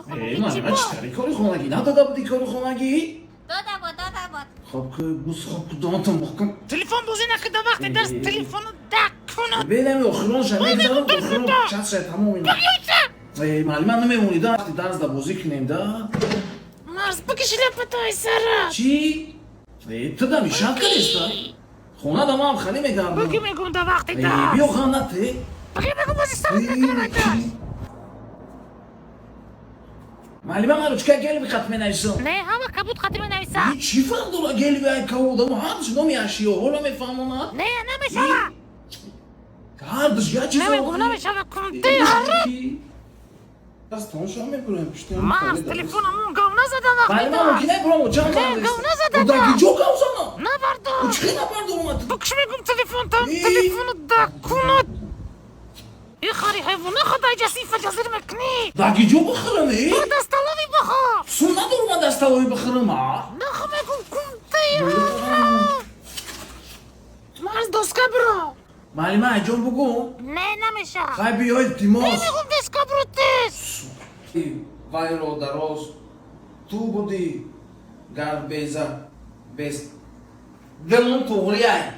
من چیکاری کاری خونگی نداده بودی کاری خونگی؟ داده بود خب که بوس خب که دامتون بخکن تلفن بازی نکرده وقتی درس تلفن دک کنه بینم اخران شنگ زدم اخران چند شاید تمام اینا معلم من نمیمونی دا وقتی درس دا بازی کنیم دا مرز بکشی لپتای سره چی؟ تو دا میشن کلیستا؟ خونه دا ما هم خالی میگردم بگی میگم دا وقتی درس بیا خانه تی بگی میگم بازی سره نکنه معلم من رو چکه گلی بی ختمه نیستم نه همه کبود خاتمه نویسه چی فرق داره گلی بی که دم همش نمیاشی و حالا میفهمونه نه نمیشه کاردش یا چیزا نمیگم نمیشه کنده هره از تماشا میبرم پشتی مرز تلفنمون گم نزده وقتی معلم من درس ممکنه برام چند نه فرق گم نزده بودن دا که جو کامزانا نبردار چی نبرد اومد بکش میگم تلفن تا تلفن دک کند ای خاری حیوانه خدای جسیفه جزیر مکنی داگی جو بخرم ای با دستالوی بخور سو ندارم من دستاوی بخرم ها نخه میگم کنده مرز دسکه برو معلم من جون بگو نه نمیشه خواهی بیای تیماس نمیگم دسکه برو تست وایرو دراز تو بودی گر بیزا بیز دلون توغریه